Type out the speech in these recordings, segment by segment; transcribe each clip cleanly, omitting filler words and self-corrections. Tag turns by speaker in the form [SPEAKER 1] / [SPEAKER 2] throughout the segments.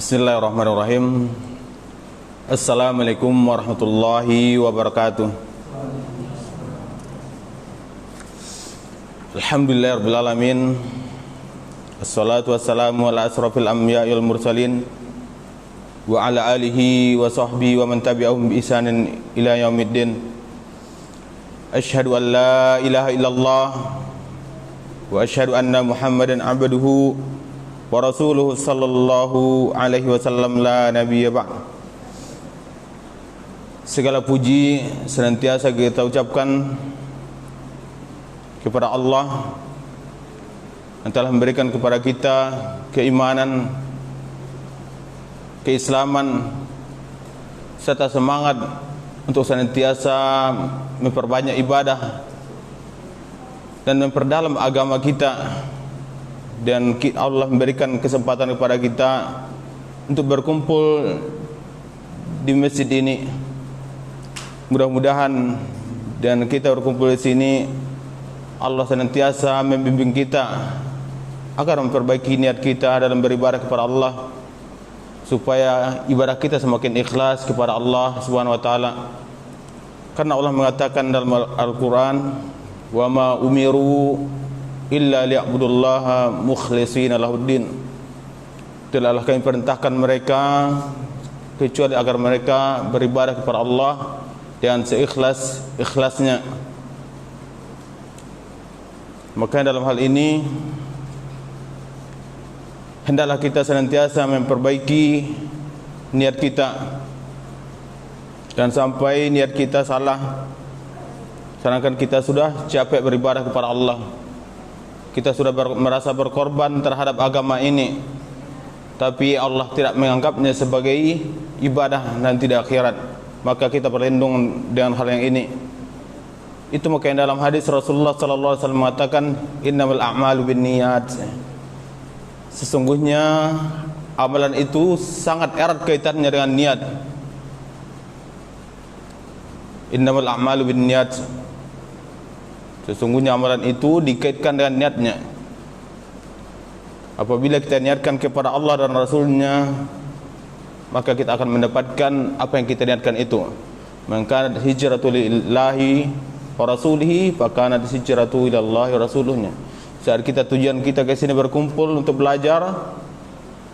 [SPEAKER 1] Bismillahirrahmanirrahim. Assalamualaikum warahmatullahi wabarakatuh. Alhamdulillahirabbil alamin. Assalatu wassalamu ala asrafil anbiya'i wal mursalin wa ala alihi wa sahbihi wa man tabi'ahum bi ihsanin ila yaumiddin. Asyhadu an la ilaha illallah wa asyhadu anna Muhammadan abduhu wa rasuluhu sallallahu alaihi wasallam la nabiyya ba'd. Segala puji senantiasa kita ucapkan kepada Allah yang telah memberikan kepada kita keimanan, keislaman serta semangat untuk senantiasa memperbanyak ibadah dan memperdalam agama kita. Dan Allah memberikan kesempatan kepada kita untuk berkumpul di masjid ini. Mudah-mudahan dan kita berkumpul di sini Allah senantiasa membimbing kita agar memperbaiki niat kita dalam beribadah kepada Allah, supaya ibadah kita semakin ikhlas kepada Allah Subhanahu wa taala. Karena Allah mengatakan dalam Al-Qur'an, "Wa ma umiru illa liya'budullaha mukhlishina lahuddin." Tidaklah kami perintahkan mereka kecuali agar mereka beribadah kepada Allah dengan seikhlas-ikhlasnya. Maka dalam hal ini hendaklah kita senantiasa memperbaiki niat kita, dan sampai niat kita salah, sedangkan kita sudah capek beribadah kepada Allah, kita sudah merasa berkorban terhadap agama ini, tapi Allah tidak menganggapnya sebagai ibadah nanti di akhirat, maka kita berlindung dengan hal yang ini. Itu makanya dalam hadis Rasulullah sallallahu alaihi wasallam mengatakan, innamal a'malu binniyat. Sesungguhnya amalan itu sangat erat kaitannya dengan niat. Innamal a'malu binniyat. Sesungguhnya amalan itu dikaitkan dengan niatnya. Apabila kita niatkan kepada Allah dan Rasulnya, maka kita akan mendapatkan apa yang kita niatkan itu. Maka hijratul lillahi wa rasulihi, fakanat hijratu ilallahi wa rasuluhnya. Saat kita tujuan kita ke sini berkumpul untuk belajar,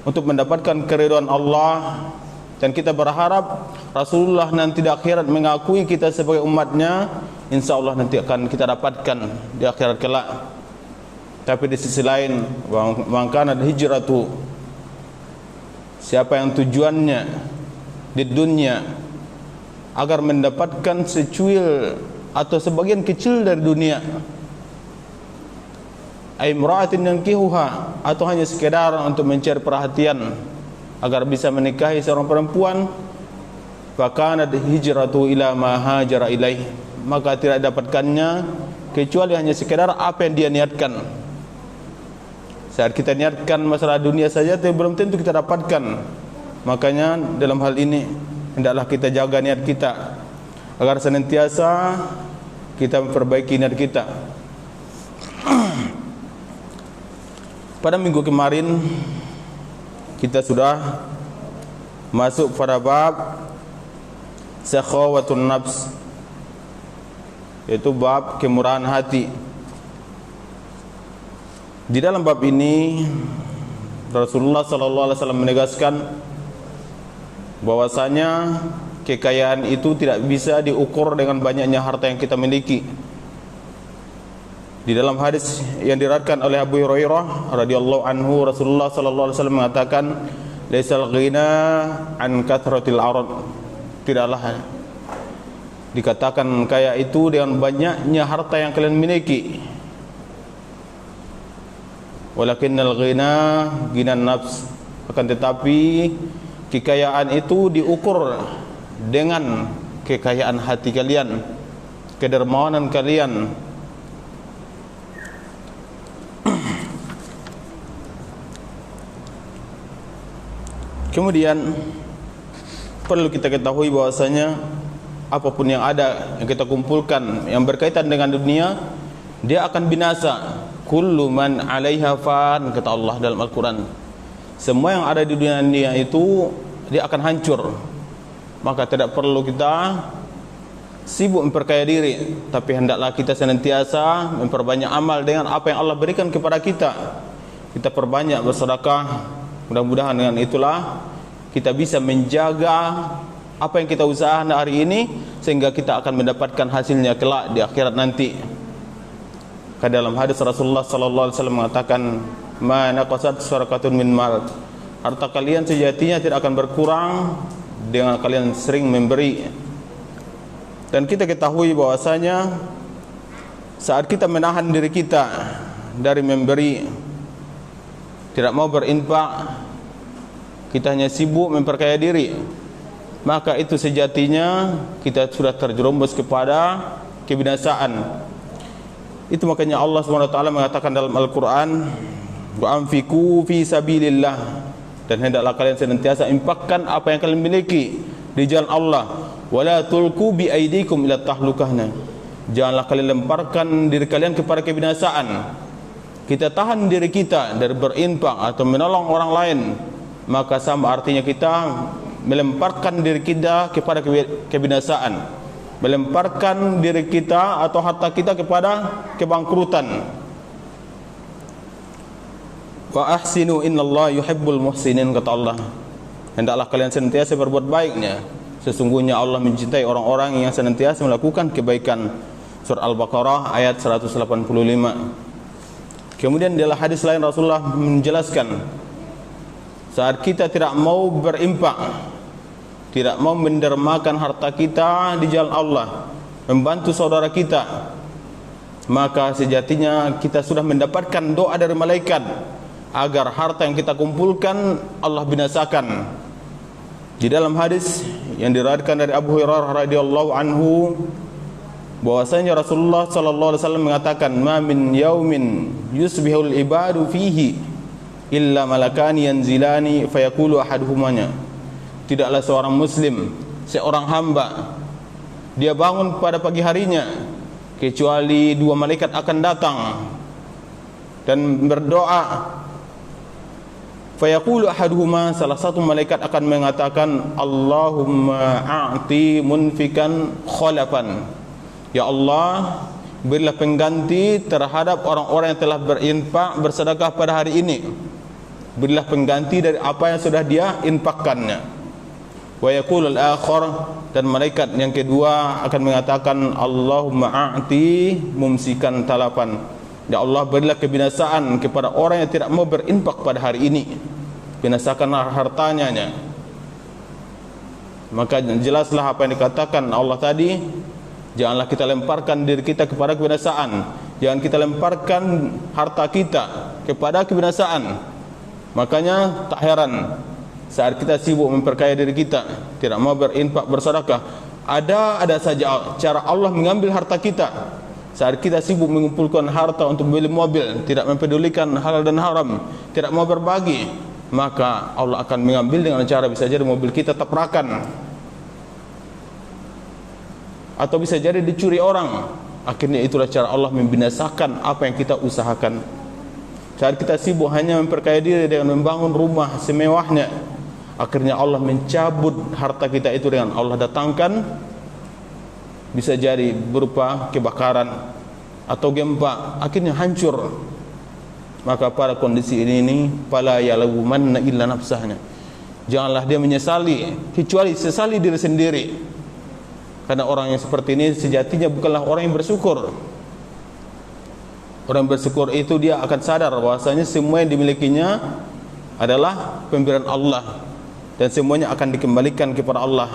[SPEAKER 1] untuk mendapatkan keridhaan Allah, dan kita berharap Rasulullah nanti di akhirat mengakui kita sebagai umatnya, insya Allah nanti akan kita dapatkan di akhirat kelak. Tapi di sisi lain, maka ada hijratu, siapa yang tujuannya di dunia agar mendapatkan secuil atau sebagian kecil dari dunia, ay imra'atin yankihuha, atau hanya sekedar untuk mencari perhatian agar bisa menikahi seorang perempuan, fakanat hijratu ila ma hajara ilaih, maka tidak dapatkannya kecuali hanya sekedar apa yang dia niatkan. Saat kita niatkan masalah dunia saja, tapi belum tentu kita dapatkan. Makanya dalam hal ini hendaklah kita jaga niat kita agar senantiasa kita memperbaiki niat kita. Pada minggu kemarin kita sudah masuk pada bab sakhawatun nafs, yaitu bab kemurahan hati. Di dalam bab ini Rasulullah sallallahu alaihi wasallam menegaskan bahwasanya kekayaan itu tidak bisa diukur dengan banyaknya harta yang kita miliki. Di dalam hadis yang diriwayatkan oleh Abu Hurairah radhiyallahu anhu, Rasulullah sallallahu alaihi wasallam mengatakan, "Laisal ghina an kathratil arad." Tidaklah dikatakan kaya itu dengan banyaknya harta yang kalian miliki. Walakinnal ghina ghinan nafs. Akan tetapi kekayaan itu diukur dengan kekayaan hati kalian, kedermawanan kalian. Kemudian perlu kita ketahui bahwasanya apapun yang ada yang kita kumpulkan yang berkaitan dengan dunia, dia akan binasa. Kullu man 'alaiha fan, kata Allah dalam Al-Quran. Semua yang ada di dunia itu dia akan hancur. Maka tidak perlu kita sibuk memperkaya diri, tapi hendaklah kita senantiasa memperbanyak amal dengan apa yang Allah berikan kepada kita. Kita perbanyak bersedekah. Mudah-mudahan dengan itulah kita bisa menjaga apa yang kita usahakan hari ini, sehingga kita akan mendapatkan hasilnya kelak di akhirat nanti. Karena dalam hadis Rasulullah sallallahu alaihi wasallam mengatakan, "Ma naqasat sadaqatun min mal." Harta kalian sejatinya tidak akan berkurang dengan kalian sering memberi. Dan kita ketahui bahwasanya saat kita menahan diri kita dari memberi, tidak mau berinfak, kita hanya sibuk memperkaya diri, maka itu sejatinya kita sudah terjerumus kepada kebinasaan. Itu makanya Allah SWT mengatakan dalam Al-Quran, wa anfiqu fi sabilillah, dan hendaklah kalian senantiasa infakkan apa yang kalian miliki di jalan Allah. Wala tulqu bi aidikum ila tahlukahna, janganlah kalian lemparkan diri kalian kepada kebinasaan. Kita tahan diri kita dari berinfak atau menolong orang lain, maka sama artinya kita melemparkan diri kita kepada kebinasaan, melemparkan diri kita atau harta kita kepada kebangkrutan. Wa ahsinu innallaha yuhibbul muhsinin, kata Allah, hendaklah kalian senantiasa berbuat baiknya, sesungguhnya Allah mencintai orang-orang yang senantiasa melakukan kebaikan. Surah Al-Baqarah ayat 185. Kemudian dalam hadis lain Rasulullah menjelaskan, saat kita tidak mau berinfak, tidak mau mendermakan harta kita di jalan Allah, membantu saudara kita, maka sejatinya kita sudah mendapatkan doa dari malaikat agar harta yang kita kumpulkan Allah binasakan. Di dalam hadis yang diriwayatkan dari Abu Hurairah radhiyallahu anhu, bahwasanya Rasulullah sallallahu alaihi wasallam mengatakan, ma min yaumin yusbihul ibadu fihi illa malakani yanzilani fayaqulu ahaduhumanya. Tidaklah seorang muslim, seorang hamba, dia bangun pada pagi harinya kecuali dua malaikat akan datang dan berdoa. Fayaqulu ahaduhuma, salah satu malaikat akan mengatakan, Allahumma a'ti munfikan khalafan, ya Allah, berilah pengganti terhadap orang-orang yang telah berinfak, bersedekah pada hari ini. Berilah pengganti dari apa yang sudah dia infakkannya. Wa yaqulul akhar, dan malaikat yang kedua akan mengatakan, Allahumma a'ti mumsikan talafan, ya Allah, berilah kebinasaan kepada orang yang tidak mau berinfak pada hari ini, binasakanlah hartanya. Maka jelaslah apa yang dikatakan Allah tadi. Janganlah kita lemparkan diri kita kepada kebinasaan, jangan kita lemparkan harta kita kepada kebinasaan. Makanya tak heran saat kita sibuk memperkaya diri kita, tidak mau berinfak, bersedekah, ada saja cara Allah mengambil harta kita. Saat kita sibuk mengumpulkan harta untuk beli mobil, tidak mempedulikan halal dan haram, tidak mau berbagi, maka Allah akan mengambil dengan cara bisa jadi mobil kita tabrakan, atau bisa jadi dicuri orang. Akhirnya itulah cara Allah membinasakan apa yang kita usahakan. Saat kita sibuk hanya memperkaya diri dengan membangun rumah semewahnya, akhirnya Allah mencabut harta kita itu dengan Allah datangkan, bisa jadi berupa kebakaran atau gempa, akhirnya hancur. Maka pada kondisi ini fala yalamanna illa nafsahnya, janganlah dia menyesali kecuali sesali diri sendiri. Karena orang yang seperti ini sejatinya bukanlah orang yang bersyukur. Orang yang bersyukur itu dia akan sadar bahwasanya semua yang dimilikinya adalah pemberian Allah dan semuanya akan dikembalikan kepada Allah.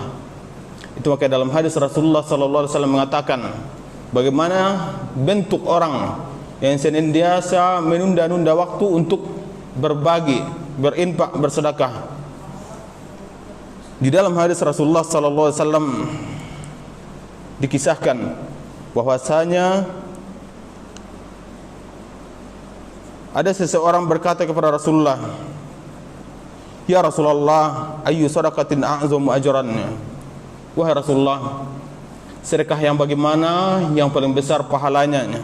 [SPEAKER 1] Itu makanya dalam hadis Rasulullah sallallahu alaihi wasallam mengatakan, bagaimana bentuk orang yang senantiasa menunda-nunda waktu untuk berbagi, berinfak, bersedekah. Di dalam hadis Rasulullah sallallahu alaihi wasallam dikisahkan bahwasanya ada seseorang berkata kepada Rasulullah, ya Rasulullah, ayyu sadaqatin a'zamu ajran. Wahai Rasulullah, sedekah yang bagaimana yang paling besar pahalanya?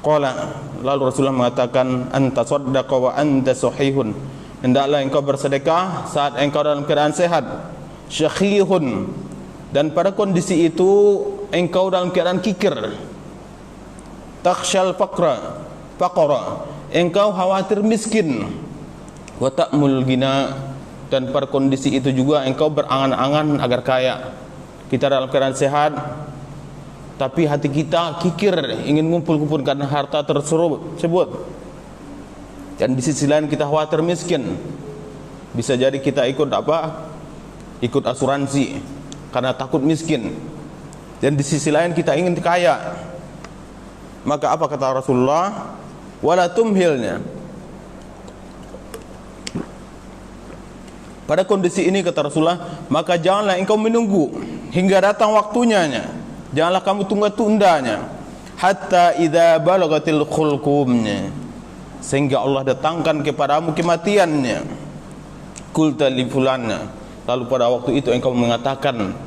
[SPEAKER 1] Qala, lalu Rasulullah mengatakan, anta saddaqa wa anta sahihun, hendaklah engkau bersedekah saat engkau dalam keadaan sehat, syahihun, dan pada kondisi itu engkau dalam keadaan kikir, takhshal faqra, engkau khawatir miskin, wa ta'mul gina, dan pada kondisi itu juga engkau berangan-angan agar kaya. Kita dalam keadaan sehat, tapi hati kita kikir ingin mengumpulkan harta tersebut, dan di sisi lain kita khawatir miskin. Bisa jadi kita ikut ikut asuransi karena takut miskin, dan di sisi lain kita ingin kaya. Maka apa kata Rasulullah? Wala tumhilnya. Pada kondisi ini kata Rasulullah, maka janganlah engkau menunggu hingga datang waktunya. Janganlah kamu tunda-tundanya, hatta idza balagatil khulqumnya, sehingga Allah datangkan kepadamu kematiannya. Qulta li fulanna, lalu pada waktu itu engkau mengatakan,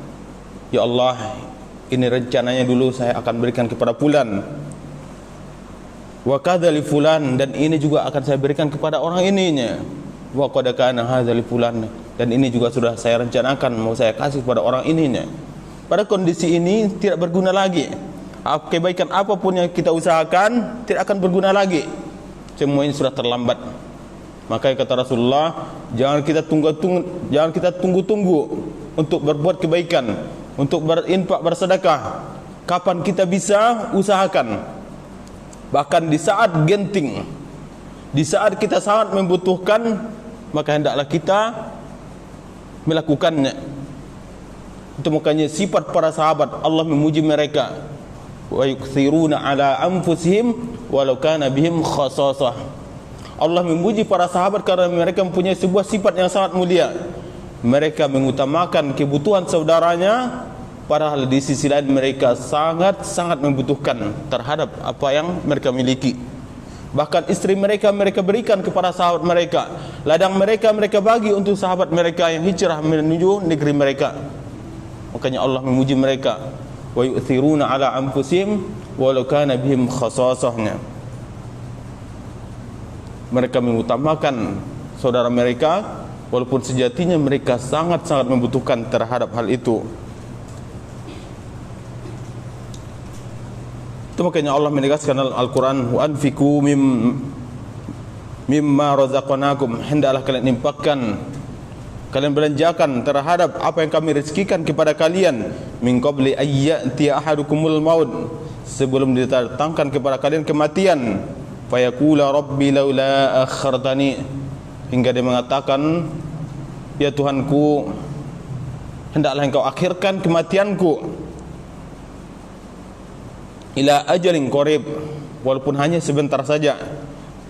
[SPEAKER 1] ya Allah, ini rencananya dulu saya akan berikan kepada fulan. Wa kadza li fulan, dan ini juga akan saya berikan kepada orang ininya. Wa qad kana hadza li fulan, dan ini juga sudah saya rencanakan mau saya kasih kepada orang ininya. Pada kondisi ini tidak berguna lagi. Kebaikan apapun yang kita usahakan tidak akan berguna lagi. Semua ini sudah terlambat. Maka kata Rasulullah, jangan kita tunggu-tunggu untuk berbuat kebaikan, untuk berinfak, bersedekah. Kapan kita bisa, usahakan. Bahkan di saat genting, di saat kita sangat membutuhkan, maka hendaklah kita melakukannya. Itu makanya sifat para sahabat, Allah memuji mereka, wa yukthiruna ala anfusihim walau kana bihim khasasah. Allah memuji para sahabat karena mereka mempunyai sebuah sifat yang sangat mulia. Mereka mengutamakan kebutuhan saudaranya, padahal di sisi lain mereka sangat-sangat membutuhkan terhadap apa yang mereka miliki. Bahkan istri mereka berikan kepada sahabat mereka, ladang mereka bagi untuk sahabat mereka yang hijrah menuju negeri mereka. Makanya Allah memuji mereka, wa yu'thiruna ala anfusihim walau kana bihim khasasahnya. Mereka mengutamakan saudara mereka walaupun sejatinya mereka sangat-sangat membutuhkan terhadap hal itu. Itu makanya Allah menegaskan dalam Al-Quran, wa anfiqu mimma razaqnakum, hendaklah kalian infakkan, kalian belanjakan terhadap apa yang kami rezekikan kepada kalian, min qabli ayyati ahadukumul maut, sebelum didatangkan kepada kalian kematian, fayaqula rabbi laula akhartani, hingga dia mengatakan, ya Tuhanku, hendaklah engkau akhirkan kematianku, ila ajalin qarib, walaupun hanya sebentar saja,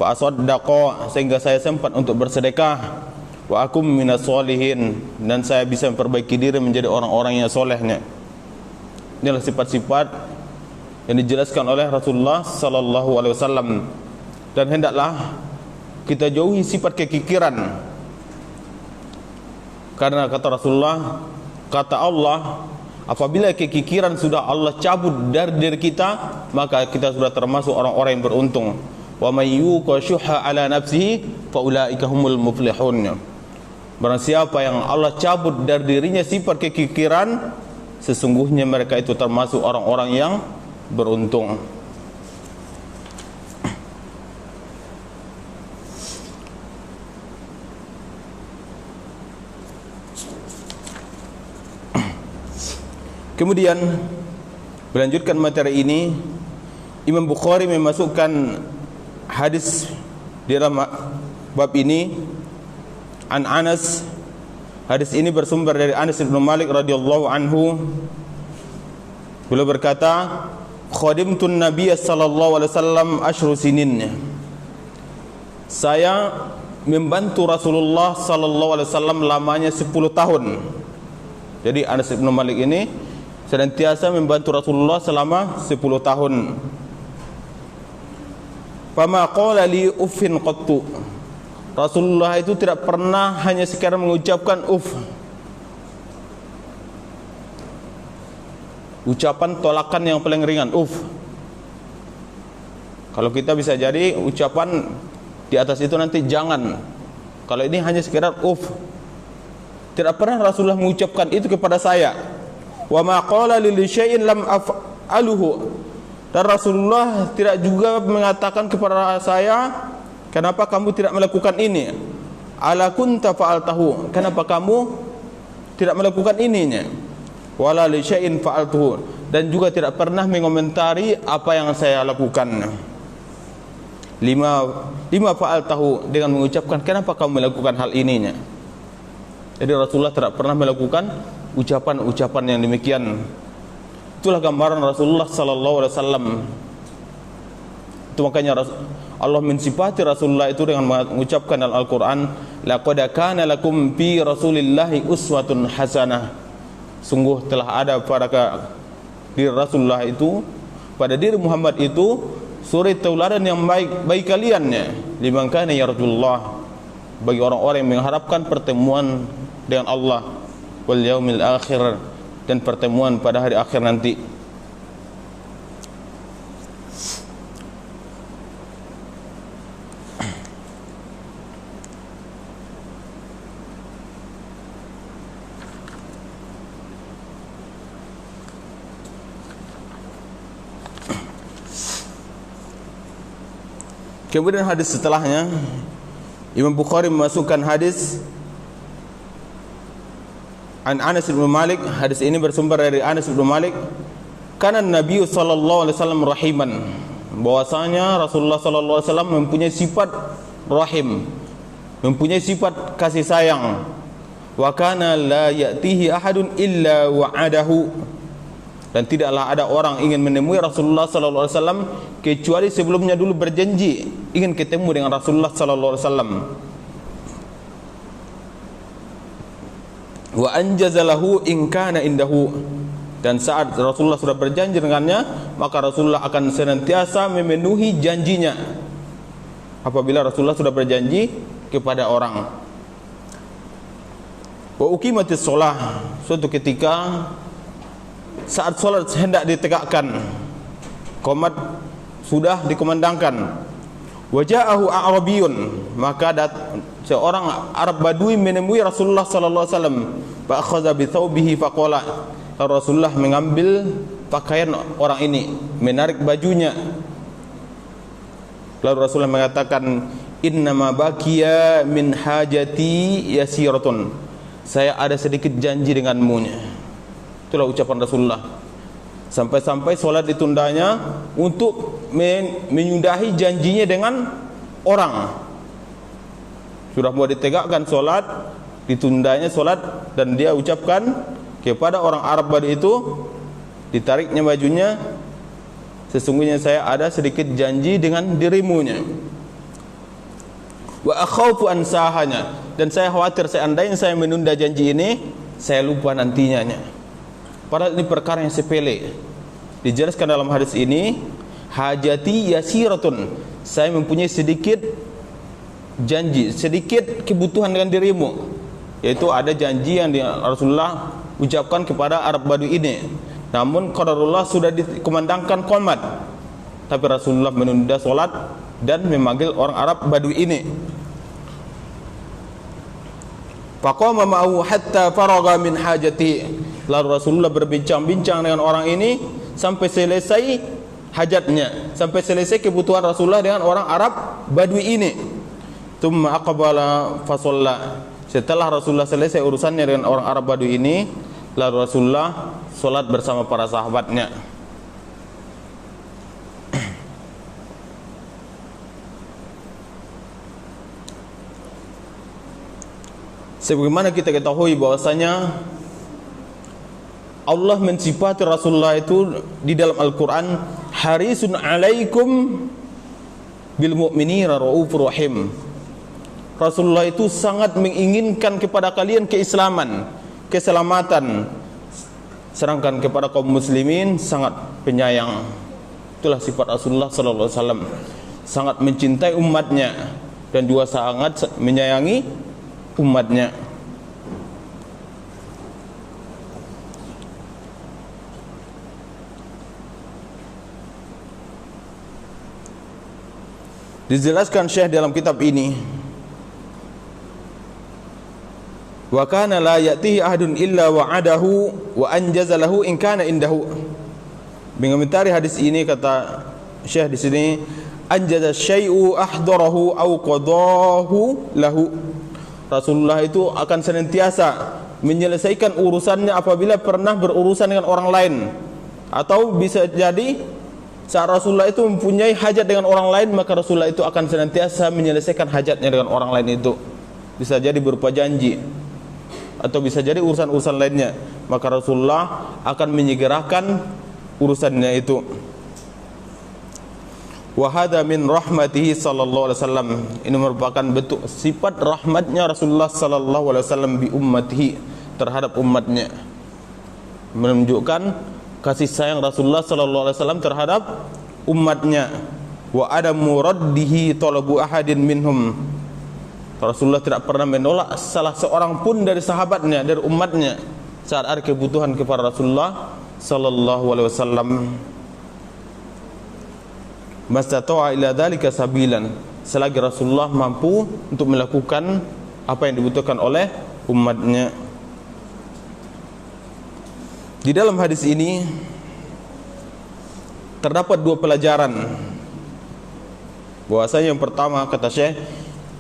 [SPEAKER 1] fa asaddaqa, sehingga saya sempat untuk bersedekah, wa akum minas solihin, dan saya bisa memperbaiki diri menjadi orang-orang yang solehnya. Inilah sifat-sifat yang dijelaskan oleh Rasulullah sallallahu alaihi wasallam. Dan hendaklah kita jauhi sifat kekikiran, karena kata Rasulullah, kata Allah, apabila kekikiran sudah Allah cabut dari diri kita, maka kita sudah termasuk orang-orang yang beruntung. Wa may yuqa syuhha ala nafsihi fa ulaika humul muflihun. Barang siapa yang Allah cabut dari dirinya sifat kekikiran, sesungguhnya mereka itu termasuk orang-orang yang beruntung. Kemudian melanjutkan materi ini, Imam Bukhari memasukkan hadis di dalam bab ini an Anas. Hadis ini bersumber dari Anas bin Malik radhiyallahu anhu. Beliau berkata, khadimtun Nabiy sallallahu alaihi wasallam asyru sinin. Saya membantu Rasulullah sallallahu alaihi wasallam lamanya 10 tahun. Jadi Anas bin Malik ini senantiasa membantu Rasulullah selama 10 tahun. Fama qala li uffin qattu. Rasulullah itu tidak pernah hanya sekadar mengucapkan ucapan tolakan yang paling ringan, Kalau kita bisa jadi ucapan di atas itu nanti jangan. Kalau ini hanya sekedar Tidak pernah Rasulullah mengucapkan itu kepada saya. Wa ma qala lil syai'in lam af'aluhu. Dan Rasulullah tidak juga mengatakan kepada saya, kenapa kamu tidak melakukan ini? Ala kunta fa'altahu. Kenapa kamu tidak melakukan ininya? Wala li syai'in fa'altuhu. Dan juga tidak pernah mengomentari apa yang saya lakukan. Lima fa'altahu, dengan mengucapkan kenapa kamu melakukan hal ininya. Jadi Rasulullah tidak pernah melakukan ucapan-ucapan yang demikian. Itulah gambaran Rasulullah sallallahu alaihi wasallam. Itu makanya Allah mensifati Rasulullah itu dengan mengucapkan dalam Al-Qur'an, laqad kana lakum fi Rasulillahi uswatun hasanah. Sungguh telah ada pada diri Rasulullah itu, pada diri Muhammad itu suri tauladan yang baik bagi kaliannya, liman kana yarjullah, bagi orang-orang yang mengharapkan pertemuan dengan Allah wal yaumil akhir, dan pertemuan pada hari akhir nanti. Kemudian hadis setelahnya, Imam Bukhari memasukkan hadis an Anas bin Malik. Hadis ini bersumber dari Anas bin Malik. Kana Nabi sallallahu alaihi wasallam rahiman. Bahwasanya Rasulullah sallallahu alaihi wasallam mempunyai sifat rahim, mempunyai sifat kasih sayang. Wa kana la ya'tihi ahadun illa wa'adahu. Dan tidaklah ada orang ingin menemui Rasulullah sallallahu alaihi wasallam kecuali sebelumnya dulu berjanji ingin ketemu dengan Rasulullah sallallahu alaihi wasallam. Wa anjazalahu in kana indahu, dan saat Rasulullah sudah berjanji dengannya, maka Rasulullah akan senantiasa memenuhi janjinya apabila Rasulullah sudah berjanji kepada orang. Wa uqimatis shalah, suatu ketika saat salat hendak ditegakkan, qomat sudah dikumandangkan. Waja'ahu a'rabiyun, maka seorang Arab Badui menemui Rasulullah sallallahu alaihi wasallam. Fa akhadha bi thawbihi faqala, Rasulullah mengambil pakaian orang ini, menarik bajunya. Lalu Rasulullah mengatakan, innama baqiya min hajati yasiratun, saya ada sedikit janji denganmu. Itulah ucapan Rasulullah. Sampai-sampai solat ditundanya untuk menyudahi janjinya dengan orang. Sudah mau ditegakkan solat, ditundanya solat, dan dia ucapkan kepada orang Arab Badui itu, ditariknya bajunya, sesungguhnya saya ada sedikit janji dengan dirimunya. Wa akhaufu ansahanya, dan saya khawatir seandainya saya menunda janji ini, saya lupa nantinya. Padahal ini perkara yang sepele. Dijelaskan dalam hadis ini, hajati yasiratun, saya mempunyai sedikit janji, sedikit kebutuhan dengan dirimu, yaitu ada janji yang Rasulullah ucapkan kepada Arab Badui ini. Namun qadarullah sudah dikumandangkan qomat, tapi Rasulullah menunda solat dan memanggil orang Arab Badui ini. Faqama ma'ahu hatta faragha min hajati, lalu Rasulullah berbincang-bincang dengan orang ini sampai selesai hajatnya, sampai selesai kebutuhan Rasulullah dengan orang Arab Badui ini. Tsumma aqbala fa shalla, setelah Rasulullah selesai urusannya dengan orang Arab Badui ini, lalu Rasulullah salat bersama para sahabatnya. Sebagaimana kita ketahui bahwasanya Allah mensifati Rasulullah itu di dalam Al-Quran, harisun alaikum bil mu'minina raufur rahim. Rasulullah itu sangat menginginkan kepada kalian keislaman, keselamatan, sedangkan kepada kaum muslimin sangat penyayang. Itulah sifat Rasulullah sallallahu alaihi wasallam, sangat mencintai umatnya dan juga sangat menyayangi umatnya. Dijelaskan Syekh dalam kitab ini, wa kana la ya'tihi ahadun illa wa'adahu wa anjaza lahu in kana indahu. Mengomentari hadis ini kata Syekh di sini, anjaza syai'u ahdarahu au qadahu lahu. Rasulullah itu akan senantiasa menyelesaikan urusannya apabila pernah berurusan dengan orang lain, atau bisa jadi saat Rasulullah itu mempunyai hajat dengan orang lain, maka Rasulullah itu akan senantiasa menyelesaikan hajatnya dengan orang lain itu. Bisa jadi berupa janji, atau bisa jadi urusan-urusan lainnya, maka Rasulullah akan menyegerakan urusannya itu. Wa hadza min rahmatihi sallallahu alaihi wasallam. Ini merupakan bentuk sifat rahmatnya Rasulullah sallallahu alaihi wasallam bi ummatihi, terhadap umatnya, menunjukkan kasih sayang Rasulullah sallallahu alaihi wasallam terhadap umatnya. Wa adamu raddihi talabu ahadin minhum. Rasulullah tidak pernah menolak salah seorang pun dari sahabatnya, dari umatnya, saat ada kebutuhan kepada Rasulullah sallallahu alaihi wasallam. Mastata'a ila dzalika sabilan, selagi Rasulullah mampu untuk melakukan apa yang dibutuhkan oleh umatnya. Di dalam hadis ini terdapat dua pelajaran. Bahwasanya yang pertama, kata Syekh,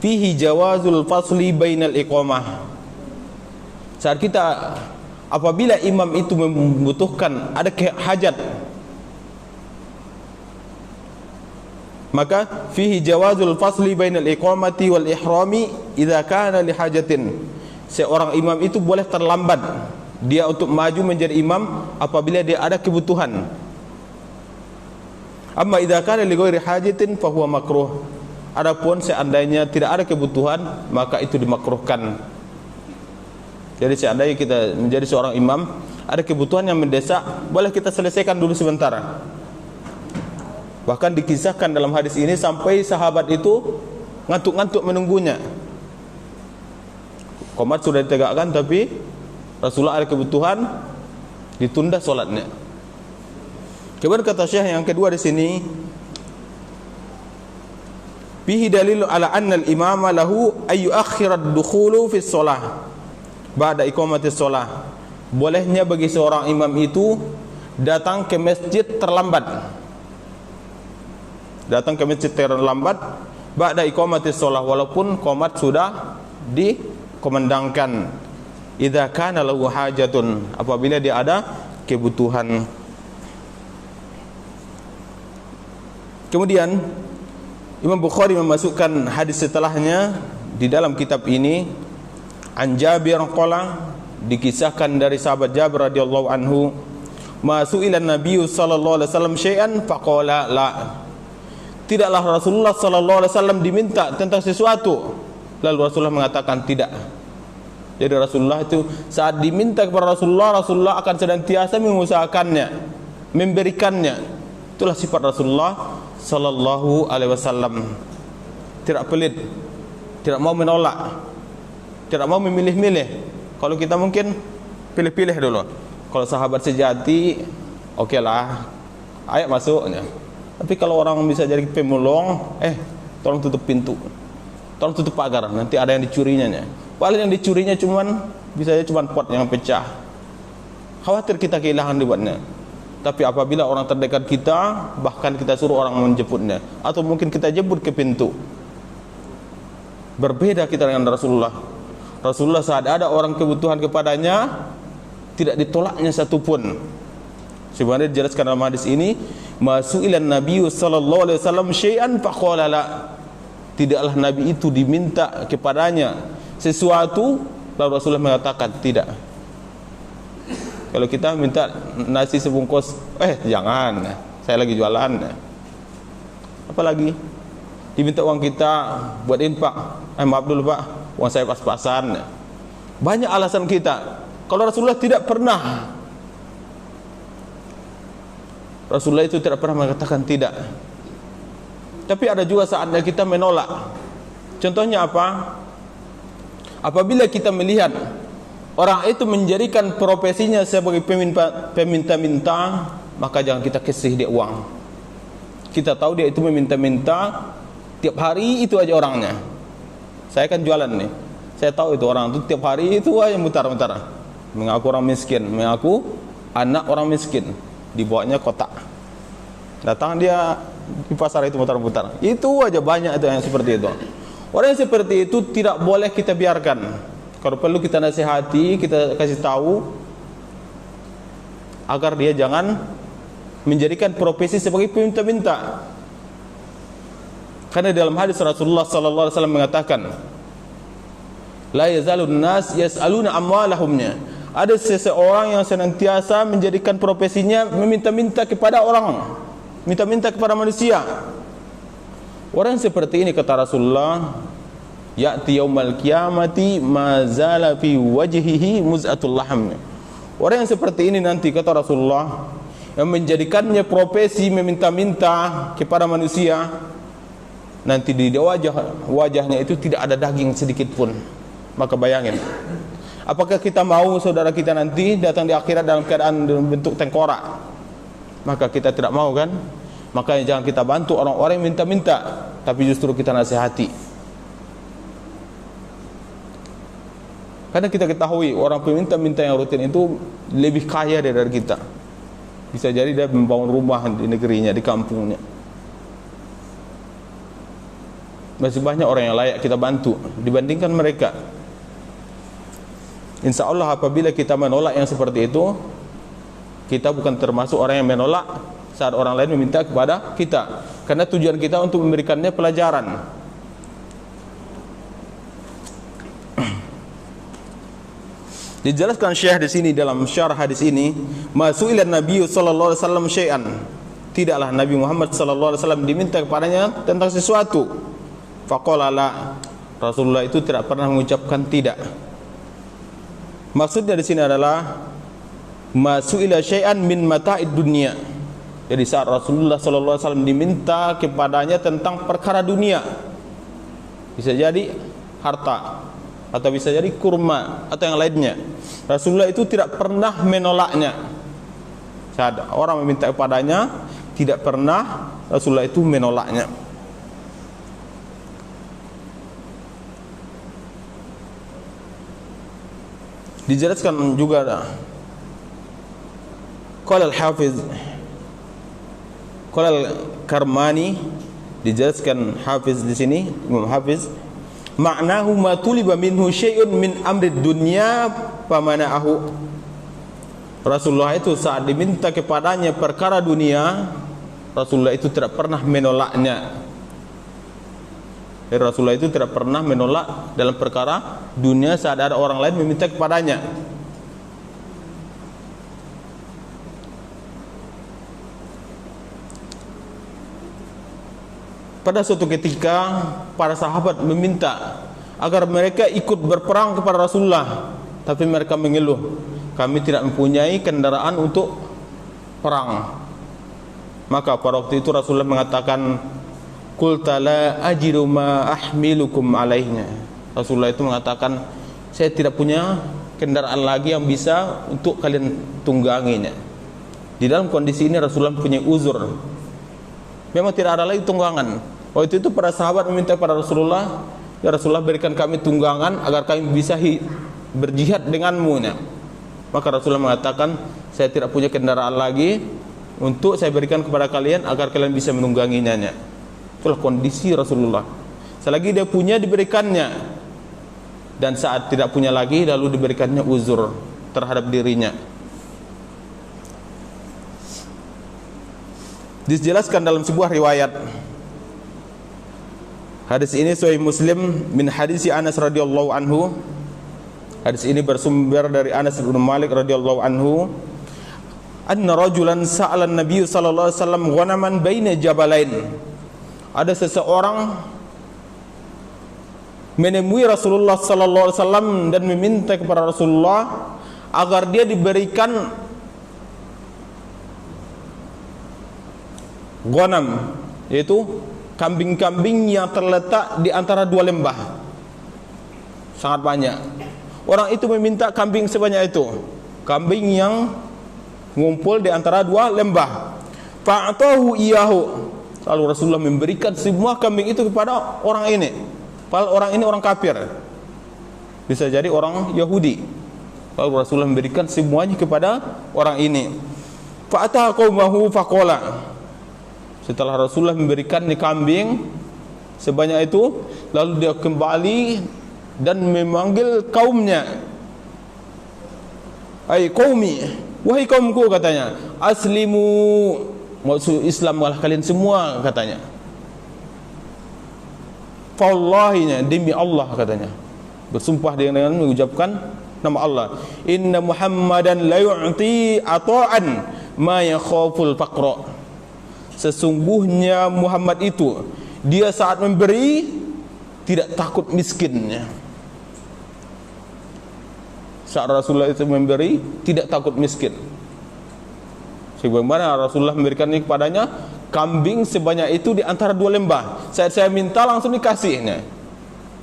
[SPEAKER 1] fihi jawazul fasli bainal iqamah. Saat kita apabila imam itu membutuhkan ada hajat, maka fihi jawazul fasli bainal iqamati wal ihrami idza kana li hajatin. Seorang imam itu boleh terlambat dia untuk maju menjadi imam apabila dia ada kebutuhan. Amma idza kana li ghairi hajatin fa huwa makruh. Adapun seandainya tidak ada kebutuhan, maka itu dimakruhkan. Jadi seandainya kita menjadi seorang imam, ada kebutuhan yang mendesak, boleh kita selesaikan dulu sebentar. Bahkan dikisahkan dalam hadis ini sampai sahabat itu ngantuk-ngantuk menunggunya. Qomat sudah ditegakkan, tapi Rasulullah ada kebutuhan, ditunda solatnya. Kemudian kata Syekh yang kedua di sini, fihi dalil ala anna al-imama lahu ay yu'akhkhira ad-dukhulu fi shalah ba'da iqamati shalah. Bolehnya bagi seorang imam itu datang ke masjid terlambat. Datang ke masjid terlambat ba'da iqamati shalah, walaupun qomat sudah dikomandangkan. Idza kana lahu hajatun, apabila dia ada kebutuhan. Kemudian Imam Bukhari memasukkan hadis setelahnya di dalam kitab ini. An Jabir qala, dikisahkan dari sahabat Jabir radhiyallahu anhu, ma su'ila Nabi sallallahu alaihi wasallam syai'an faqala la. Tidaklah Rasulullah sallallahu alaihi wasallam diminta tentang sesuatu, lalu Rasulullah mengatakan tidak. Jadi Rasulullah itu saat diminta kepada Rasulullah, Rasulullah akan senantiasa mengusahakannya, memberikannya. Itulah sifat Rasulullah sallallahu alaihi wasallam. Tidak pelit, tidak mau menolak, tidak mau memilih-milih. Kalau kita mungkin pilih-pilih dulu. Kalau sahabat sejati, oke lah, ayo masuknya. Tapi kalau orang bisa jadi pemulung, tolong tutup pintu, tolong tutup pagar, nanti ada yang dicurinya. Paling yang dicurinya bisa cuma pot yang pecah. Khawatir kita kehilangan dibuatnya. Tapi apabila orang terdekat kita, bahkan kita suruh orang menjemputnya, atau mungkin kita jemput ke pintu. Berbeda kita dengan Rasulullah. Rasulullah saat ada orang kebutuhan kepadanya, tidak ditolaknya satupun. Sebenarnya dijelaskan dalam hadis ini, masu'ilan Nabi sallallahu alaihi wasallam syai'an faqala la. Tidaklah Nabi itu diminta kepadanya sesuatu, lalu Rasulullah mengatakan tidak. Kalau kita minta nasi sebungkus, jangan, saya lagi jualan. Apalagi diminta uang kita buat infak, maaf dulu Pak, uang saya pas-pasan. Banyak alasan kita. Kalau Rasulullah tidak pernah, Rasulullah itu tidak pernah mengatakan tidak. Tapi ada juga saatnya kita menolak. Contohnya apa? Apabila kita melihat orang itu menjadikan profesinya sebagai peminta-minta, maka jangan kita kasih dia uang. Kita tahu dia itu meminta-minta, Tiap hari itu aja orangnya. Saya kan jualan nih, saya tahu itu orang itu tiap hari itu aja mutar-mutar, mengaku orang miskin, mengaku anak orang miskin, dibawanya kotak. Datang dia di pasar itu mutar-mutar. Itu aja banyak itu yang seperti itu. Orang yang seperti itu tidak boleh kita biarkan. Kalau perlu kita nasihati, kita kasih tahu agar dia jangan menjadikan profesi sebagai peminta-minta. Karena dalam hadis Rasulullah sallallahu alaihi wasallam mengatakan, la yazalun nas yas'aluna amwalahumnya. Ada seseorang yang senantiasa menjadikan profesinya meminta-minta kepada orang, minta-minta kepada manusia. Orang seperti ini kata Rasulullah, ya'ti yaumal qiyamati ma zala fi wajhihi muz'atul lahm. Orang yang seperti ini nanti kata Rasulullah, yang menjadikannya profesi meminta-minta kepada manusia, nanti di wajahnya itu tidak ada daging sedikit pun. Maka bayangin, apakah kita mau saudara kita nanti datang di akhirat dalam keadaan bentuk tengkorak? Maka kita tidak mau kan? Makanya jangan kita bantu orang-orang yang minta-minta, tapi justru kita nasihati. Karena kita ketahui orang peminta-minta yang rutin itu lebih kaya dari kita. Bisa jadi dia membangun rumah di negerinya, di kampungnya. Masih banyak orang yang layak kita bantu dibandingkan mereka. Insya Allah apabila kita menolak yang seperti itu, kita bukan termasuk orang yang menolak saat orang lain meminta kepada kita. Karena tujuan kita untuk memberikannya pelajaran. Dijelaskan Syekh di sini dalam syarah hadis ini, masu'ilan Nabi sallallahu alaihi wasallam syai'an. Tidaklah Nabi Muhammad sallallahu alaihi wasallam diminta kepadanya tentang sesuatu. Faqala la. Rasulullah itu tidak pernah mengucapkan tidak. Maksudnya di sini adalah masu'ila syai'an min mata'id dunia. Jadi saat Rasulullah sallallahu alaihi wasallam diminta kepadanya tentang perkara dunia, bisa jadi harta atau bisa jadi kurma atau yang lainnya, Rasulullah itu tidak pernah menolaknya. Saat orang meminta kepadanya, tidak pernah Rasulullah itu menolaknya. Dijelaskan juga qala al-Hafiz, qala al-Karmani, dijelaskan Hafiz di sini, Imam Hafiz, ma'nahu ma tuliba minhu syai'un min amri dunya famana'ahu. Rasulullah itu saat diminta kepadanya perkara dunia, Rasulullah itu tidak pernah menolaknya. Rasulullah itu tidak pernah menolak dalam perkara dunia saat ada orang lain meminta kepadanya. Pada suatu ketika para sahabat meminta agar mereka ikut berperang kepada Rasulullah, tapi mereka mengeluh, kami tidak mempunyai kendaraan untuk perang. Maka pada waktu itu Rasulullah mengatakan, qulta la ajidu ma ahmilukum alaihnya. Rasulullah itu mengatakan, saya tidak punya kendaraan lagi yang bisa untuk kalian tungganginya. Di dalam kondisi ini Rasulullah punya uzur, memang tidak ada lagi tunggangan. Waktu itu para sahabat meminta kepada Rasulullah, ya Rasulullah berikan kami tunggangan agar kami bisa berjihad denganmu. Maka Rasulullah mengatakan, saya tidak punya kendaraan lagi untuk saya berikan kepada kalian agar kalian bisa menungganginya. Itulah kondisi Rasulullah. Selagi dia punya diberikannya, dan saat tidak punya lagi lalu diberikannya uzur terhadap dirinya. Dijelaskan dalam sebuah riwayat. Hadis ini Sahih Muslim min hadis Anas radhiyallahu anhu. Hadis ini bersumber dari Anas bin Malik radhiyallahu anhu. Anna rajulan sa'ala an-nabiy sallallahu alaihi wasallam ghanaman baina jabalain. Ada seseorang menemui Rasulullah sallallahu alaihi wasallam dan meminta kepada Rasulullah agar dia diberikan ghanam, yaitu kambing-kambing yang terletak di antara dua lembah. Sangat banyak. Orang itu meminta kambing sebanyak itu, kambing yang ngumpul di antara dua lembah. Fa'atahu iyahu. Lalu Rasulullah memberikan semua kambing itu kepada orang ini. Padahal orang ini orang kafir, bisa jadi orang Yahudi. Lalu Rasulullah memberikan semuanya kepada orang ini. Fa'ata qaumahu faqala. Setelah Rasulullah memberikan kambing sebanyak itu, lalu dia kembali dan memanggil kaumnya. Ai qaumi, wahai kaumku, katanya, aslimu, maksud Islam malah kalian semua, katanya. Fawallahinya, demi Allah, katanya, bersumpah dengan mengucapkan nama Allah, inna Muhammadan la yu'ti ata'an ma yakhaful faqra. Sesungguhnya Muhammad itu, dia saat memberi tidak takut miskinnya. Saat Rasulullah itu memberi tidak takut miskin. Sebagaimana Rasulullah memberikan ini kepadanya, kambing sebanyak itu di antara dua lembah. Saat saya minta langsung dikasihnya.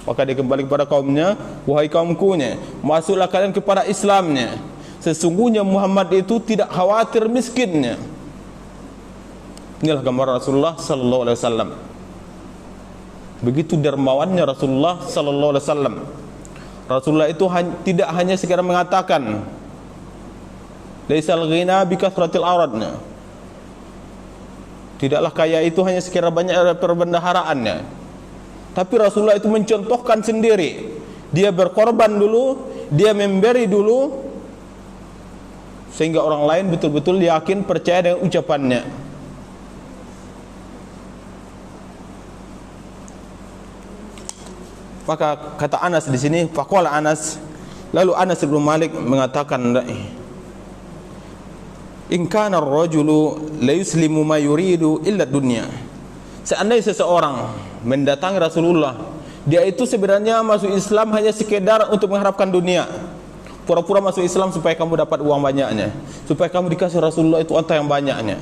[SPEAKER 1] Maka dia kembali kepada kaumnya, wahai kaumkunya, masuklah kalian kepada Islamnya. Sesungguhnya Muhammad itu tidak khawatir miskinnya. Inilah gambar Rasulullah sallallahu alaihi wasallam. Begitu dermawannya Rasulullah sallallahu alaihi wasallam. Rasulullah itu tidak hanya sekedar mengatakan laisal ghina bi kathratil auradnya. Tidaklah kaya itu hanya sekira banyak perbendaharaannya. Tapi Rasulullah itu mencontohkan sendiri. Dia berkorban dulu, dia memberi dulu, sehingga orang lain betul-betul yakin, percaya dengan ucapannya. Maka kata Anas di sini, faqala Anas, lalu Anas bin Malik mengatakan, in kana ar-rajulu la yuslimu ma yuridu illa dunya. Seandainya seseorang mendatangi Rasulullah, dia itu sebenarnya masuk Islam hanya sekedar untuk mengharapkan dunia. Pura-pura masuk Islam supaya kamu dapat uang banyaknya, supaya kamu dikasih Rasulullah itu onta yang banyaknya.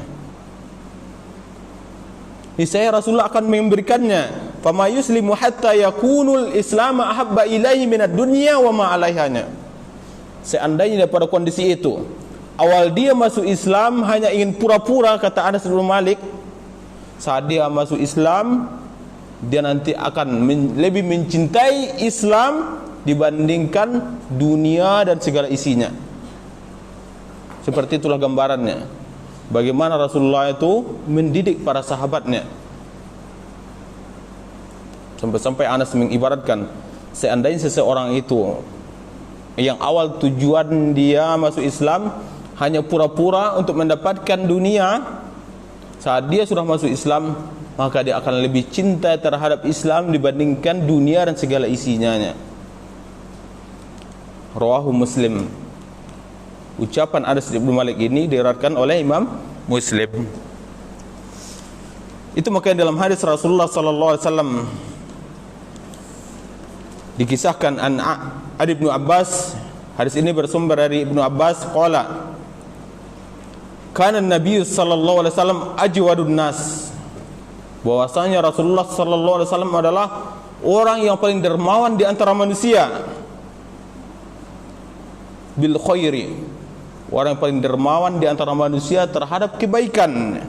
[SPEAKER 1] Niscaya Rasulullah akan memberikannya. Fama yuslimu hatta yakunul Islam ahabba ilaihi minad dunya wa ma 'alaihanya. Seandainya pada kondisi itu, awal dia masuk Islam hanya ingin pura-pura, kata Anas bin Malik, saat dia masuk Islam, dia nanti akan lebih mencintai Islam dibandingkan dunia dan segala isinya. Seperti itulah gambarannya. Bagaimana Rasulullah itu mendidik para sahabatnya. Sampai-sampai Anas mengibaratkan, seandainya seseorang itu yang awal tujuan dia masuk Islam hanya pura-pura untuk mendapatkan dunia, saat dia sudah masuk Islam, maka dia akan lebih cinta terhadap Islam dibandingkan dunia dan segala isinya. Rawahu Muslim. Ucapan Anas bin Malik ini diriwayatkan oleh Imam Muslim. Itu makanya dalam hadis Rasulullah sallallahu alaihi wasallam dikisahkan an Ibnu Abbas, hadis ini bersumber dari Ibnu Abbas, qala kana Nabi sallallahu alaihi wasallam ajwadun nas, bahwasanya Rasulullah sallallahu alaihi wasallam adalah orang yang paling dermawan di antara manusia, bil khairi, orang yang paling dermawan di antara manusia terhadap kebaikan.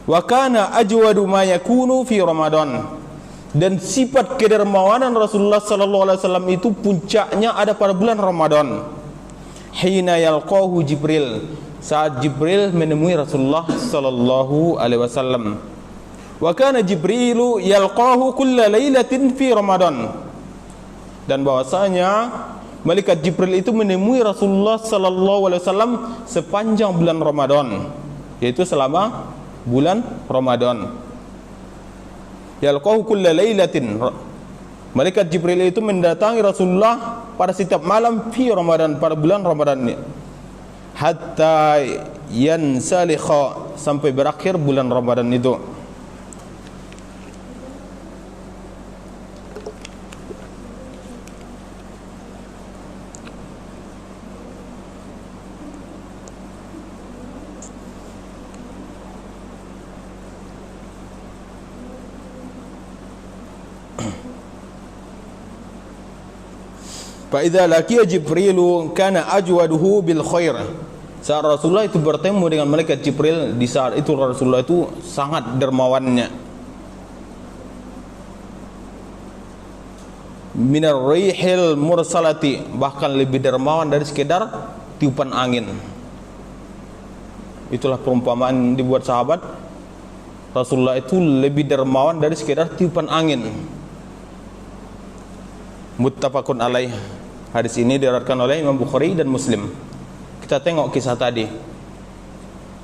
[SPEAKER 1] Wa kana ajwadu ma yakunu fi Ramadan, dan sifat kedermawanan Rasulullah sallallahu alaihi wasallam itu puncaknya ada pada bulan Ramadan. Hina yalqahu Jibril, saat Jibril menemui Rasulullah sallallahu alaihi wasallam. Wa kana Jibrilu yalqahu kulla lailatin fi Ramadan, dan bahwasanya malaikat Jibril itu menemui Rasulullah sallallahu alaihi wasallam sepanjang bulan Ramadan, yaitu selama bulan Ramadan. Yalqahu kulla lailatin, malaikat Jibril itu mendatangi Rasulullah pada setiap malam fi Ramadan, pada bulan Ramadan ini, hatta yansalikha, sampai berakhir bulan Ramadan itu. Fa idza laqiya Jibrilu kana ajwaduhu bil khair, Saat Rasulullah itu bertemu dengan malaikat Jibril, di saat itu Rasulullah itu sangat dermawannya. Minar rihil mursalati, bahkan lebih dermawan dari sekedar tiupan angin. Itulah perumpamaan dibuat sahabat. Rasulullah itu lebih dermawan dari sekedar tiupan angin. Muttafaqun alaih. Hadis ini diriwayatkan oleh Imam Bukhari dan Muslim. Kita tengok kisah tadi.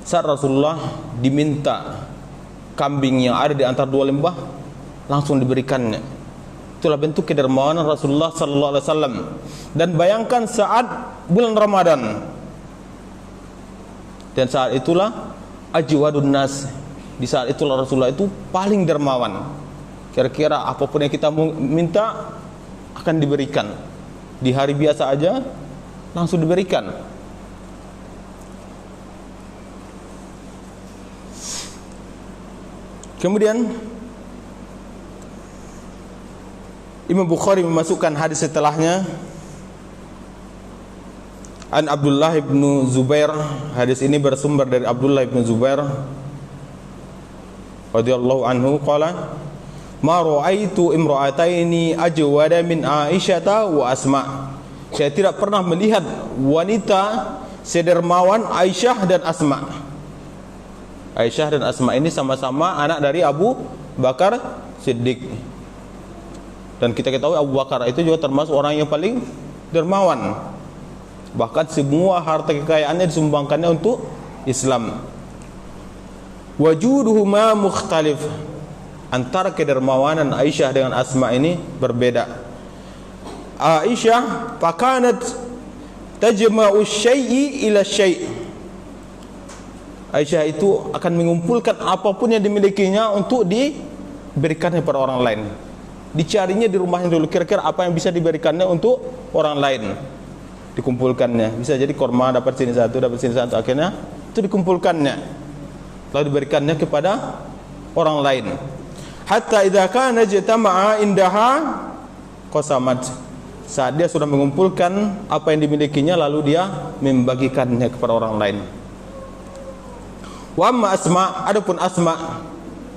[SPEAKER 1] Saat Rasulullah diminta kambing yang ada di antara dua lembah, langsung diberikannya. Itulah bentuk kedermawanan Rasulullah sallallahu alaihi wasallam. Dan bayangkan saat bulan Ramadan. Dan saat itulah ajwadun nas. Di saat itulah Rasulullah itu paling dermawan. Kira-kira apapun yang kita minta akan diberikan. Di hari biasa aja langsung diberikan. Kemudian Imam Bukhari memasukkan hadis setelahnya, an Abdullah bin Zubair. Hadis ini bersumber dari Abdullah bin Zubair radhiyallahu anhu qala ma ra'aitu imra'ataini ajwada min Aisyah wa Asma. Saya tidak pernah melihat wanita sedermawan Aisyah dan Asma. Aisyah dan Asma ini sama-sama anak dari Abu Bakar Siddiq. Dan kita ketahui Abu Bakar itu juga termasuk orang yang paling dermawan. Bahkan semua harta kekayaannya disumbangkannya untuk Islam. Wajuduhuma mukhtalif. Antara kedermawanan Aisyah dengan Asma ini berbeda. Aisyah fakanat tajma'u syai'i ila syai'. Aisyah itu akan mengumpulkan apapun yang dimilikinya untuk diberikannya kepada orang lain. Dicarinya di rumahnya dulu, kira-kira apa yang bisa diberikannya untuk orang lain. Dikumpulkannya. Bisa jadi korma dapat sini satu, akhirnya itu dikumpulkannya. Lalu diberikannya kepada orang lain. Hatta idza kana jatama'a indaha qasamat. Saat dia sudah mengumpulkan apa yang dimilikinya, lalu dia membagikannya kepada orang lain. Wa amma Asma, adapun Asma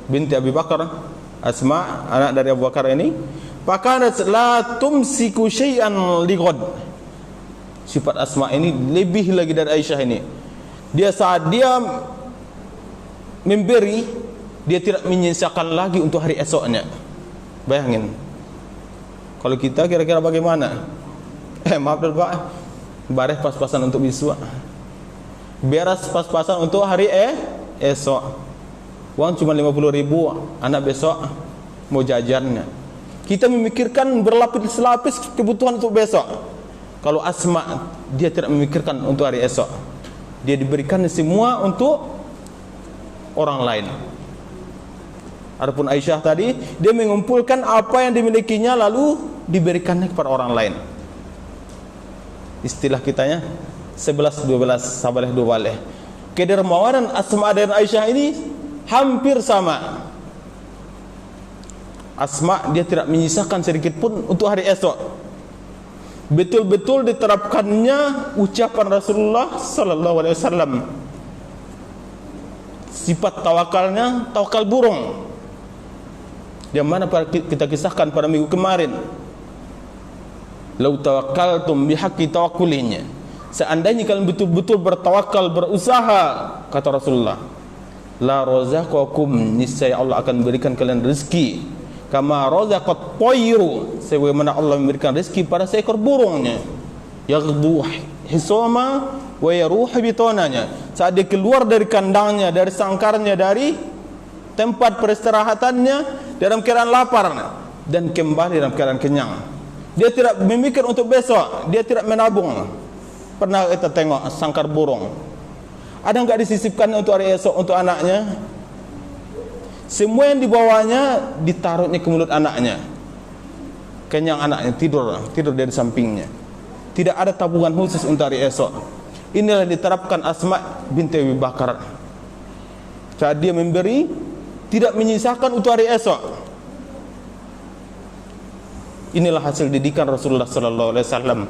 [SPEAKER 1] binti Abi Bakar, Asma anak dari Abu Bakar ini, fakanat la tumsiku syai'an lighad. Sifat Asma ini lebih lagi dari Aisyah ini. Dia saat dia memberi, dia tidak menyisakan lagi untuk hari esoknya. Bayangin. Kalau kita kira-kira bagaimana? Maaf Pak, bareh pas-pasan untuk biswa. Beres pas-pasan untuk hari esok. Uang cuma 50.000, anak besok mau jajannya. Kita memikirkan berlapis-lapis kebutuhan untuk besok. Kalau Asma, dia tidak memikirkan untuk hari esok. Dia diberikan semua untuk orang lain. Adapun Aisyah tadi, dia mengumpulkan apa yang dimilikinya lalu diberikannya kepada orang lain. Istilah kitanya 11-12 sabaleh 2 baleh. Kedermawanan Asma dan Aisyah ini hampir sama. Asma dia tidak menyisakan sedikit pun untuk hari esok. Betul-betul diterapkannya ucapan Rasulullah sallallahu alaihi wasallam. Sifat tawakalnya tawakal burung. Yang mana kita kisahkan pada minggu kemarin. Lau tawakkaltum bihaqqi tawakkulinya. Seandainya kalian betul-betul bertawakal, berusaha, kata Rasulullah, la razaqakum, niscaya Allah akan berikan kalian rezeki. Kama razaqat tayru, sebagaimana Allah memberikan rezeki pada seekor burungnya. Yaghdu hisama wa yaruh bitonanya. Saat dia keluar dari kandangnya, dari sangkarnya, dari tempat peristirahatannya, dalam keadaan lapar dan kembali dalam keadaan kenyang. Dia tidak memikir untuk besok, dia tidak menabung. Pernah kita tengok sangkar burung, ada enggak disisipkannya untuk hari esok untuk anaknya? Semua yang dibawanya ditaruhnya ke mulut anaknya. Kenyang anaknya, tidur dari sampingnya. Tidak ada tabungan khusus untuk hari esok. Inilah diterapkan Asma binti Abi Bakar. Saat dia memberi, tidak menyisakan untuk hari esok. Inilah hasil didikan Rasulullah sallallahu alaihi wasallam.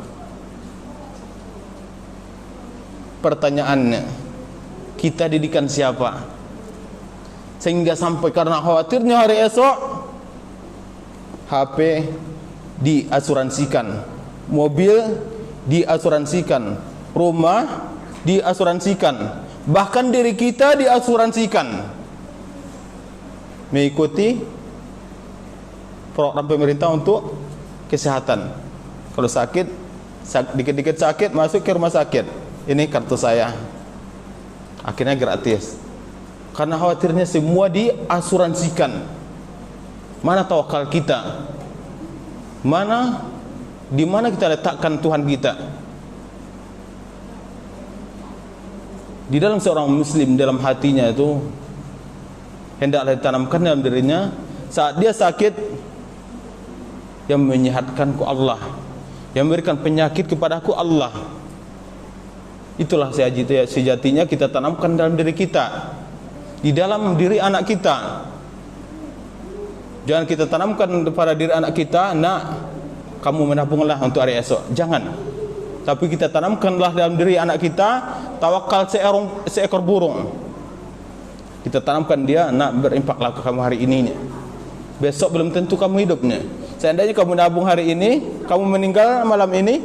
[SPEAKER 1] pertanyaannya, kita didikan siapa? Sehingga sampai karena khawatirnya hari esok HP diasuransikan, mobil diasuransikan, rumah diasuransikan, bahkan diri kita diasuransikan, mengikuti program pemerintah untuk kesehatan. Kalau sakit, dikit-dikit sakit, masuk ke rumah sakit, ini kartu saya, akhirnya gratis. Karena khawatirnya semua diasuransikan. Mana tawakal kita? Di mana kita letakkan Tuhan kita? Di dalam seorang muslim, dalam hatinya itu hendaklah ditanamkan dalam dirinya, saat dia sakit, yang menyehatkanku Allah, yang memberikan penyakit kepadaku Allah. Itulah sejatinya kita tanamkan dalam diri kita, di dalam diri anak kita. Jangan kita tanamkan pada diri anak kita, nak, kamu menabunglah untuk hari esok. Jangan. Tapi kita tanamkanlah dalam diri anak kita, tawakal seekor burung. Kita tanamkan dia, nak, berinfaklah kamu hari ini. Besok belum tentu kamu hidupnya. Seandainya kamu nabung hari ini, kamu meninggal malam ini,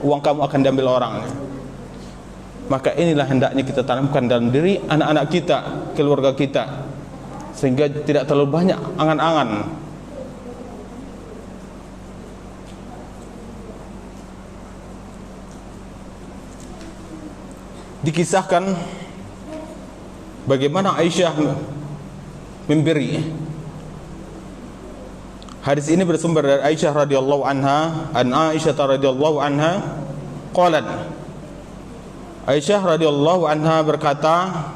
[SPEAKER 1] uang kamu akan diambil orang. Maka inilah hendaknya kita tanamkan dalam diri anak-anak kita, keluarga kita, sehingga tidak terlalu banyak angan-angan. Dikisahkan bagaimana Aisyah memberi. Hadis ini bersumber dari Aisyah radhiyallahu anha, an Aisyah radhiyallahu anha qalat, Aisyah radhiyallahu anha berkata,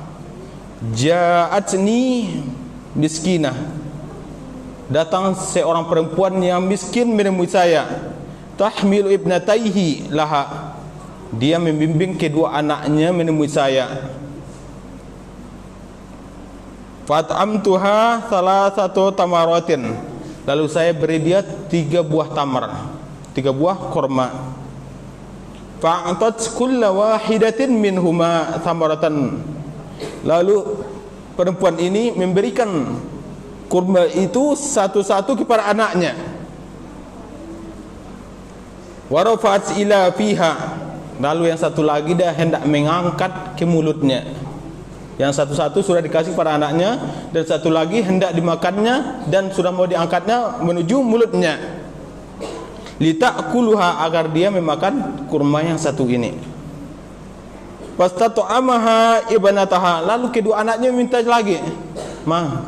[SPEAKER 1] ja'atni miskinah, datang seorang perempuan yang miskin menemui saya, tahmilu ibnataihi laha, dia membimbing kedua anaknya menemui saya. Fat'amtuha salasatu tamaratin, lalu saya beri dia 3 buah tamar, 3 buah kurma. Fa'atat kulla wahidatin minhuma tamaratan, lalu perempuan ini memberikan kurma itu satu-satu kepada anaknya. Warafat ila fiha, lalu yang satu lagi dia hendak mengangkat ke mulutnya. Yang satu-satu sudah dikasih pada anaknya, dan satu lagi hendak dimakannya dan sudah mau diangkatnya menuju mulutnya. Litakuluha, agar dia memakan kurma yang satu ini. Fastatu'amaha ibnataha, lalu kedua anaknya minta lagi, ma,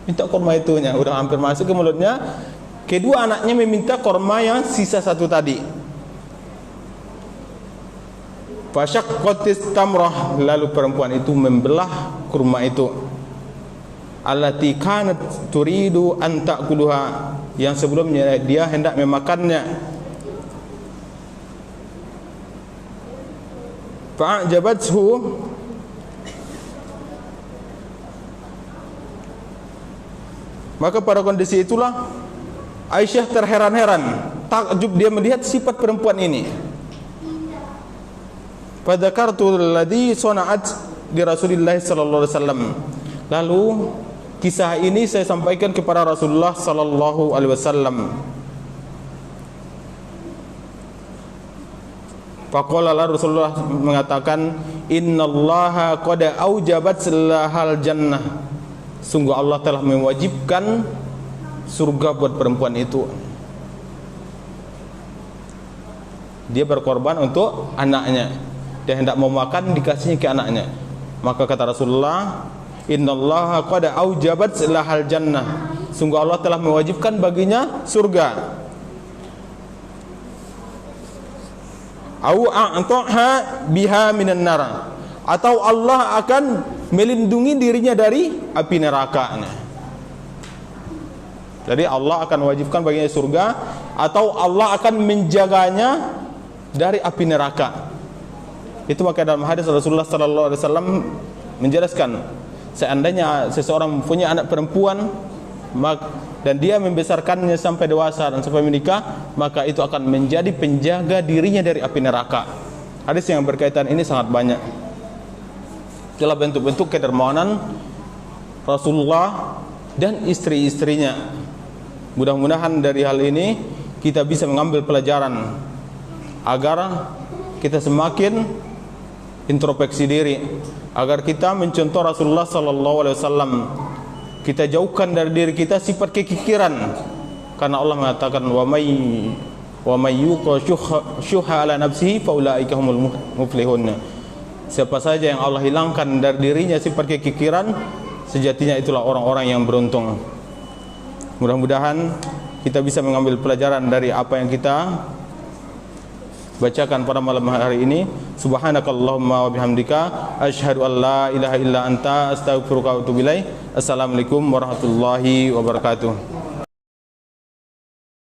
[SPEAKER 1] minta kurma itunya, udah hampir masuk ke mulutnya. Kedua anaknya meminta kurma yang sisa satu tadi. Fasyaqqatis tamrah, lalu perempuan itu membelah kurma itu. Allati kanat turidu an ta'kuluha, yang sebelumnya dia hendak memakannya. Fa'jabathu, maka pada kondisi itulah Aisyah terheran-heran, takjub dia melihat sifat perempuan ini. Fadzakartu alladhi sana'at di Rasulillah sallallahu alaihi wasallam, lalu kisah ini saya sampaikan kepada Rasulullah sallallahu alaihi wasallam. Faqala Rasulullah mengatakan, innallaha qad aujabat lahal jannah, sungguh Allah telah mewajibkan surga buat perempuan itu. Dia berkorban untuk anaknya, dia hendak mau makan, dikasihnya ke anaknya. Maka kata Rasulullah, innallaha qad aujabat lahal jannah, sungguh Allah telah mewajibkan baginya surga. Au a'taha biha minan nar, atau Allah akan melindungi dirinya dari api neraka. Jadi Allah akan mewajibkan baginya surga, atau Allah akan menjaganya dari api neraka. Itu maka dalam hadis Rasulullah sallallahu alaihi wasallam menjelaskan, seandainya seseorang punya anak perempuan dan dia membesarkannya sampai dewasa dan sampai menikah, maka itu akan menjadi penjaga dirinya dari api neraka. Hadis yang berkaitan ini sangat banyak. Itulah bentuk-bentuk kedermawanan Rasulullah dan istri-istrinya. Mudah-mudahan dari hal ini kita bisa mengambil pelajaran agar kita semakin introspeksi diri, agar kita mencontoh Rasulullah sallallahu alaihi wasallam. Kita jauhkan dari diri kita sifat kekikiran, karena Allah mengatakan wa may yuqa syuha ala nafsihi faulaika humul muflihun. Siapa saja yang Allah hilangkan dari dirinya sifat kekikiran, sejatinya itulah orang-orang yang beruntung. Mudah-mudahan kita bisa mengambil pelajaran dari apa yang kita bacakan pada malam hari ini. Subhanakallahumma wa bihamdika asyhadu an la ilaha illa anta astaghfiruka wa atubu ilaik. Assalamualaikum warahmatullahi wabarakatuh.